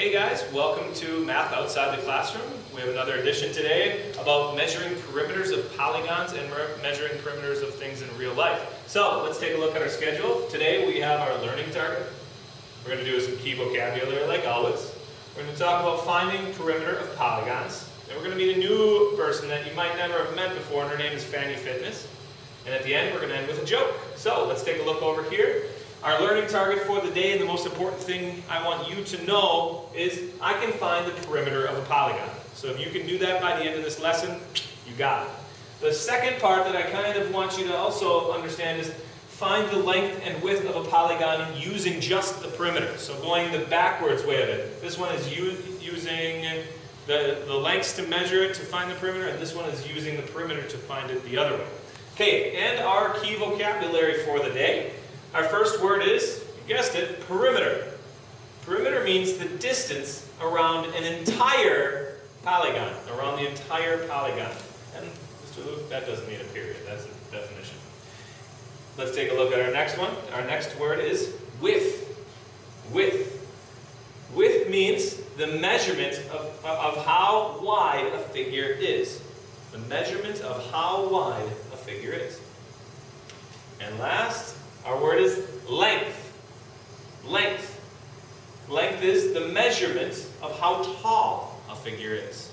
Hey guys, welcome to Math Outside the Classroom. We have another edition today about measuring perimeters of polygons and measuring perimeters of things in real life. So let's take a look at our schedule. Today we have our learning target. We're going to do some key vocabulary like always. We're going to talk about finding perimeter of polygons. And we're going to meet a new person that you might never have met before, and her name is Fanny Fitness. And at the end we're going to end with a joke. So let's take a look over here. Our learning target for the day, and the most important thing I want you to know, is I can find the perimeter of a polygon. So if you can do that by the end of this lesson, you got it. The second part that I kind of want you to also understand is find the length and width of a polygon using just the perimeter. So going the backwards way of it. This one is using the lengths to measure it to find the perimeter, and this one is using the perimeter to find it the other way. Okay, and our key vocabulary for the day. Our first word is, you guessed it, perimeter. Perimeter means the distance around an entire polygon, around the entire polygon. And Mr. Luke, that doesn't need a period, that's the definition. Let's take a look at our next one. Our next word is width. Width. Width means the measurement of how wide a figure is. The measurement of how wide a figure is. And last, our word is length. Length. Length is the measurement of how tall a figure is.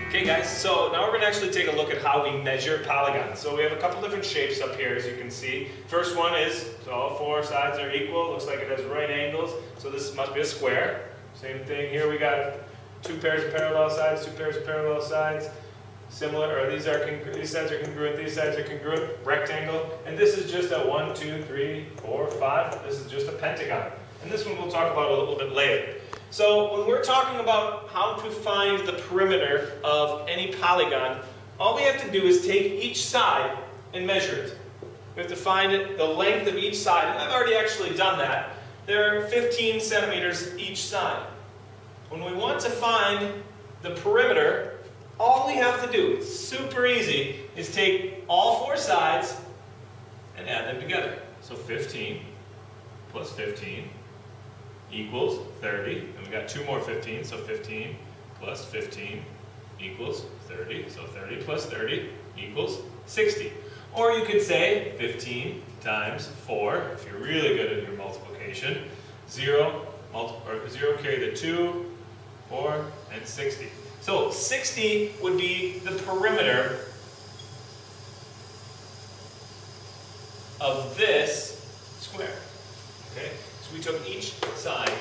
Okay guys, so now we're going to actually take a look at how we measure polygons. So we have a couple different shapes up here, as you can see. First one is, so all four sides are equal. Looks like it has right angles, so this must be a square. Same thing here, we got two pairs of parallel sides, two pairs of parallel sides. Similar, or these sides are congruent, these sides are congruent, rectangle. And this is just a 1, 2, 3, 4, 5. This is just a pentagon. And this one we'll talk about a little bit later. So when we're talking about how to find the perimeter of any polygon, all we have to do is take each side and measure it. We have to find the length of each side, and I've already actually done that. There are 15 centimeters each side. When we want to find the perimeter, all we have to do, it's super easy, is take all four sides and add them together. So 15 plus 15 equals 30. And we got two more 15, so 15 plus 15 equals 30. So 30 plus 30 equals 60. Or you could say 15 times 4, if you're really good at your multiplication. 0 carry the 2, 4, and 60. So 60 would be the perimeter of this square. Okay? So we took each side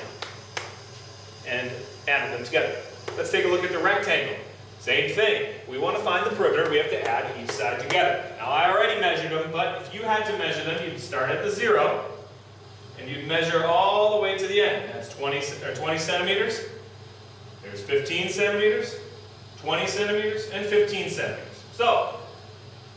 and added them together. Let's take a look at the rectangle. Same thing. We want to find the perimeter, we have to add each side together. Now I already measured them, but if you had to measure them, you'd start at the 0, and you'd measure all the way to the end. That's 20 centimeters. There's 15 centimeters, 20 centimeters, and 15 centimeters. So,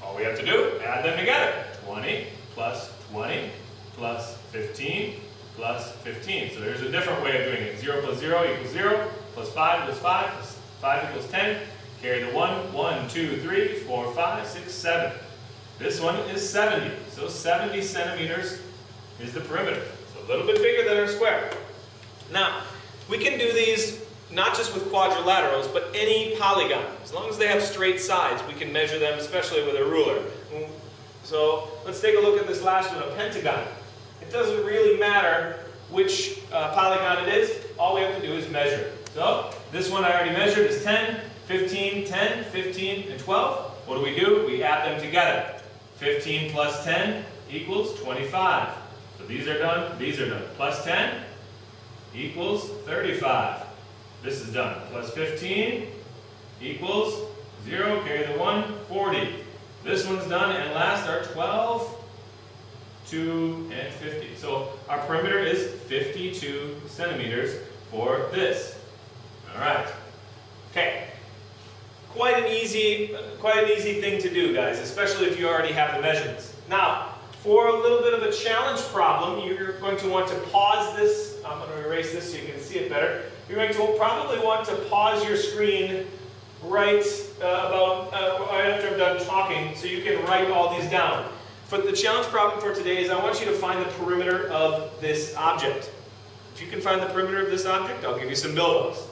all we have to do, add them together. 20 plus 20 plus 15 plus 15. So there's a different way of doing it. 0 plus 0 equals 0, plus 5 equals 5, plus 5 equals 10. Carry the 1, 1, 2, 3, 4, 5, 6, 7. This one is 70. So 70 centimeters is the perimeter. So a little bit bigger than our square. Now, we can do these not just with quadrilaterals, but any polygon. As long as they have straight sides, we can measure them, especially with a ruler. So let's take a look at this last one, a pentagon. It doesn't really matter which polygon it is. All we have to do is measure. So this one I already measured is 10, 15, 10, 15, and 12. What do? We add them together. 15 plus 10 equals 25. So these are done, these are done. Plus 10 equals 35. This is done. Plus 15 equals 0, carry the 1, 40. This one's done, and last are 12, 2, and 50. So our perimeter is 52 centimeters for this. All right. Okay. Quite an easy thing to do, guys, especially if you already have the measurements. Now, for a little bit of a challenge problem, you're going to want to pause this. I'm going to erase this so you can see it better. You're going to probably want to pause your screen right right after I'm done talking, so you can write all these down. For the challenge problem for today is I want you to find the perimeter of this object. If you can find the perimeter of this object, I'll give you some build-ups.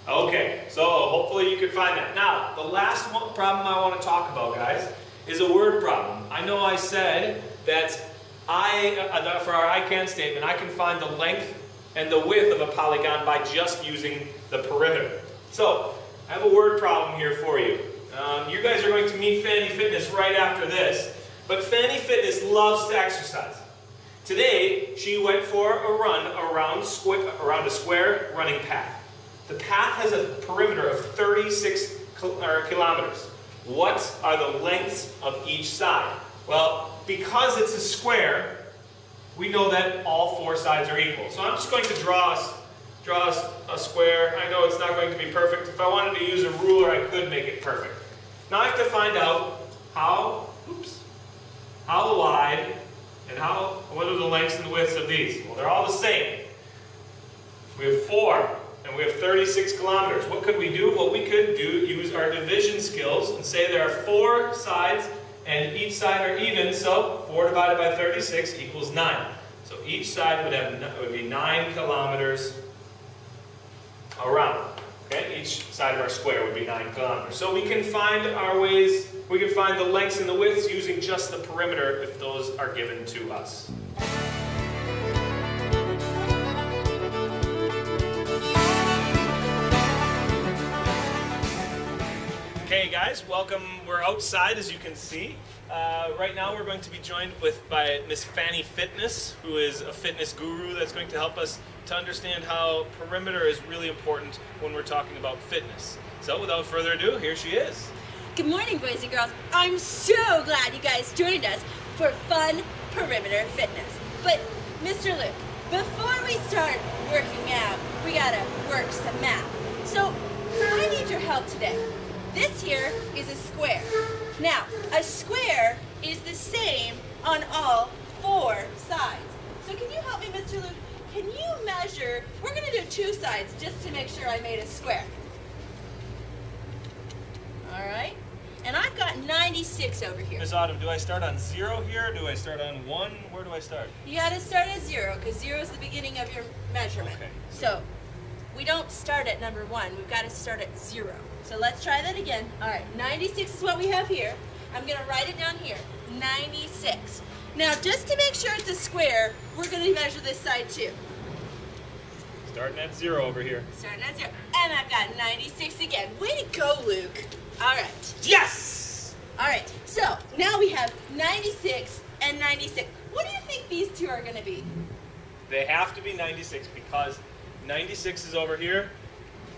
Okay, so hopefully you can find that. Now, the last problem I want to talk about, guys, is a word problem. I know I said that for our I can statement, I can find the length and the width of a polygon by just using the perimeter. So, I have a word problem here for you. You guys are going to meet Fanny Fitness right after this, but Fanny Fitness loves to exercise. Today, she went for a run around a square running path. The path has a perimeter of 36 kilometers. What are the lengths of each side? Well, because it's a square, we know that all four sides are equal. So I'm just going to draw a square. I know it's not going to be perfect. If I wanted to use a ruler, I could make it perfect. Now I have to find out how wide and what are the lengths and widths of these. Well, they're all the same. We have 4. And we have 36 kilometers. What could we do? Well, we could use our division skills and say there are 4 sides and each side are even, so 4 divided by 36 equals 9. So each side would be 9 kilometers around. Okay? Each side of our square would be 9 kilometers. So we can find we can find the lengths and the widths using just the perimeter if those are given to us. Okay guys, welcome. We're outside as you can see. Right now we're going to be joined by Miss Fanny Fitness, who is a fitness guru that's going to help us to understand how perimeter is really important when we're talking about fitness. So without further ado, here she is. Good morning, boys and girls. I'm so glad you guys joined us for fun perimeter fitness. But Mr. Luke, before we start working out, we gotta work some math. So I need your help today. This here is a square. Now, a square is the same on all 4 sides. So can you help me, Mr. Luke? Can you measure, we're going to do 2 sides just to make sure I made a square. All right. And I've got 96 over here. Ms. Autumn, do I start on 0 here? Do I start on 1? Where do I start? You got to start at 0 because 0 is the beginning of your measurement. Okay. So we don't start at number 1. We've got to start at 0. So let's try that again. All right, 96 is what we have here. I'm going to write it down here, 96. Now, just to make sure it's a square, we're going to measure this side too. Starting at 0 over here. Starting at 0. And I've got 96 again. Way to go, Luke. All right. Yes! All right, so now we have 96 and 96. What do you think these two are going to be? They have to be 96 because 96 is over here.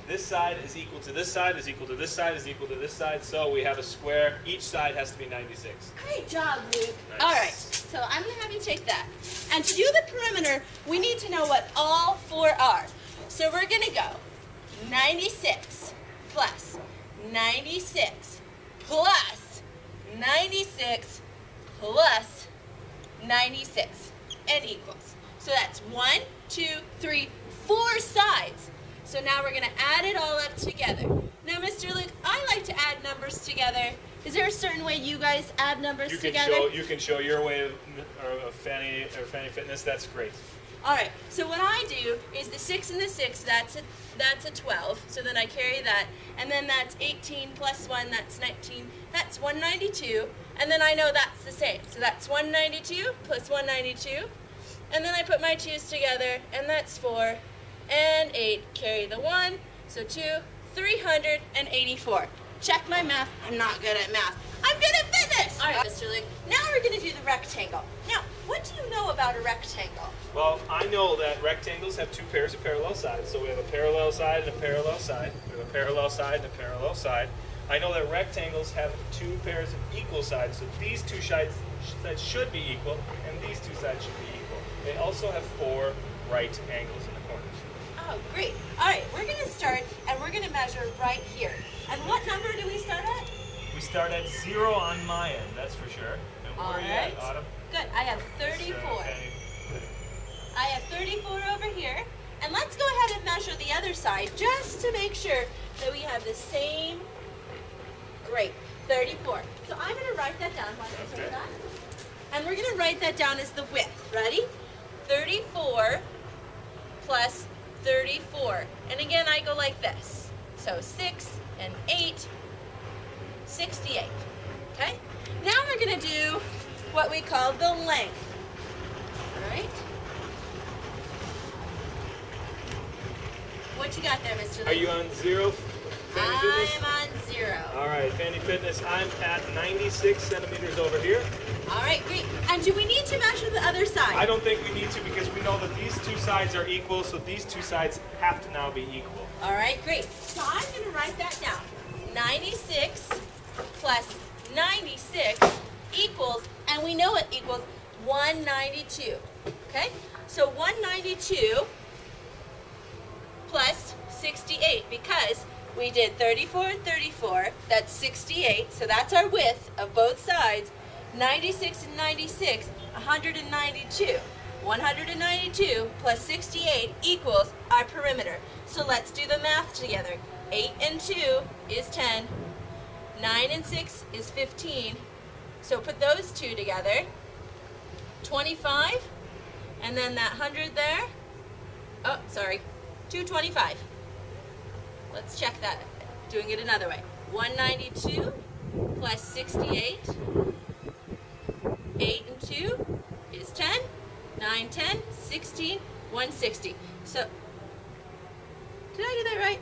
This side is equal to this side, is equal to this side, is equal to this side. So we have a square. Each side has to be 96. Great job, Luke. Nice. All right, so I'm going to have you take that. And to do the perimeter, we need to know what all 4 are. So we're going to go 96 plus 96 plus 96 plus 96 and equals. So that's 1, 2, 3, 4 sides. So now we're going to add it all up together. Now, Mr. Luke, I like to add numbers together. Is there a certain way you guys add numbers together? You can show your way of Fanny Fitness. That's great. All right. So what I do is the 6 and the 6. That's a 12. So then I carry that, and then that's 18 plus 1. That's 19. That's 192. And then I know that's the same. So that's 192 plus 192. And then I put my 2's together, and that's 4. And 8, carry the 1, so 2, 384. Check my math. I'm not good at math. I'm good at fitness! All right, Mr. Luke, now we're going to do the rectangle. Now, what do you know about a rectangle? Well, I know that rectangles have 2 pairs of parallel sides. So we have a parallel side and a parallel side. We have a parallel side and a parallel side. I know that rectangles have 2 pairs of equal sides. So these 2 sides should be equal, and these 2 sides should be equal. They also have 4 right angles in the corners. Oh, great. All right, we're going to start, and we're going to measure right here. And what number do we start at? We start at 0 on my end, that's for sure. And where are you at, Autumn? Good. I have 34. I have 34 over here. And let's go ahead and measure the other side just to make sure that we have the same. Great, 34. So I'm going to write that down. And we're going to write that down as the width. Ready? 34 plus 34. And again, I go like this. So 6 and 8, 68. Okay? Now we're going to do what we call the length. All right? What you got there, Mr. Lee? Are you on 0, Fanny Fitness? I'm on 0. All right, Fanny Fitness, I'm at 96 centimeters over here. All right, great. And do we need to measure the other side? I don't think we need to because we know that these two sides are equal, so these two sides have to now be equal. All right, great. So I'm going to write that down. 96 plus 96 equals, and we know it equals 192. Okay? So 192 plus 68, because we did 34 and 34, that's 68, so that's our width of both sides. 96 and 96, 192. 192 plus 68 equals our perimeter. So let's do the math together. 8 and 2 is 10. 9 and 6 is 15. So put those two together. 25, and then that 100 there. Oh, sorry. 225. Let's check that. Doing it another way. 192 plus 68. 8 and 2 is 10. 9, 10, 16, 160. So, did I do that right?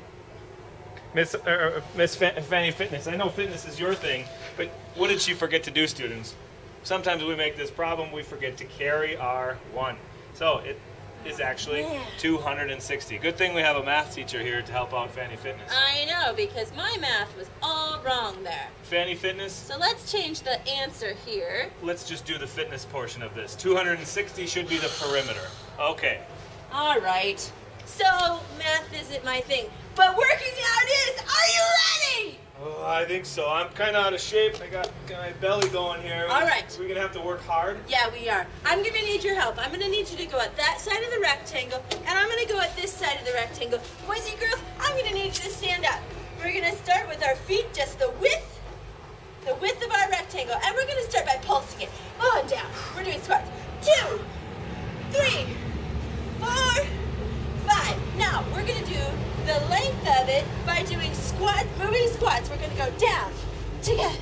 Miss Fanny Fitness, I know fitness is your thing, but what did she forget to do, students? Sometimes we make this problem, we forget to carry our 1. So it is actually 260. Good thing we have a math teacher here to help out Fanny Fitness. I know, because my math was all wrong there. Fanny Fitness? So let's change the answer here. Let's just do the fitness portion of this. 260 should be the perimeter. Okay. All right. So math isn't my thing, but working out is. Are you ready? Oh, I think so. I'm kind of out of shape. I got my belly going here. All right. We're going to have to work hard. Yeah, we are. I'm going to need your help. I'm going to need you to go at that side of the rectangle, and I'm going to go at this side of the rectangle. Boys and girls, I'm going to need you to stand up. We're going to start with our feet, just the width of our rectangle, and we're going to start by pulsing it. On down. We're doing squats. 2, 3, 4, 5. Now, we're going to do the length of it by doing squats, moving squats. We're going to go down, together,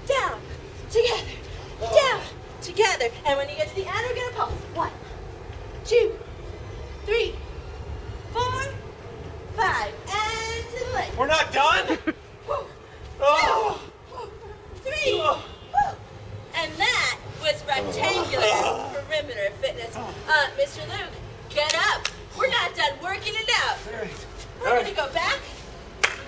down, together, down, together. And when you get to the end, we're going to pulse. 1, 2, 3, 4, 5. And to the leg. We're not done? Oh. 2, 3. Oh. And that was rectangular perimeter fitness. Mr. Luke, get up. We're not done working it out. We're going to go back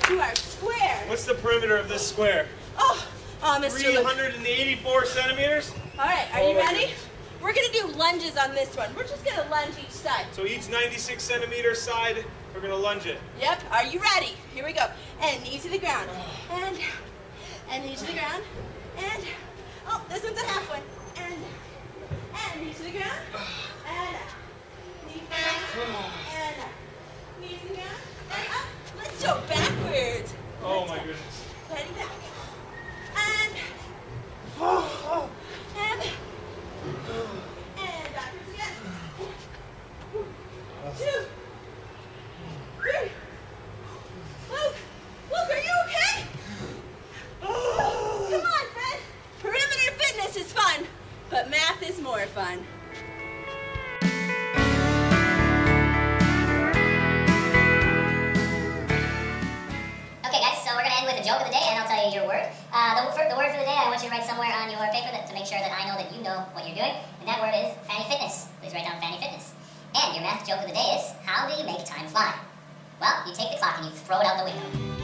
to our square. What's the perimeter of this square? Oh, Mr. Luke. 384 centimeters? All right, are you ready? Goodness. We're going to do lunges on this one. We're just going to lunge each side. So each 96 centimeter side, we're going to lunge it. Yep, are you ready? Here we go. And knee to the ground. And knee to the ground. And, oh, this one's a half one. And knee to the ground. And knee to the ground. And knee to the ground. And up. Let's go backwards. Oh my goodness. Heading back. And backwards again. 2, 3. Luke, are you okay? Come on, Fred. Perimeter fitness is fun, but math is more fun. Okay guys, so we're going to end with a joke of the day, and I'll tell you your word. The word for the day, I want you to write somewhere on your paper to make sure that I know that you know what you're doing, and that word is Fanny Fitness. Please write down Fanny Fitness. And your math joke of the day is, how do you make time fly? Well, you take the clock and you throw it out the window.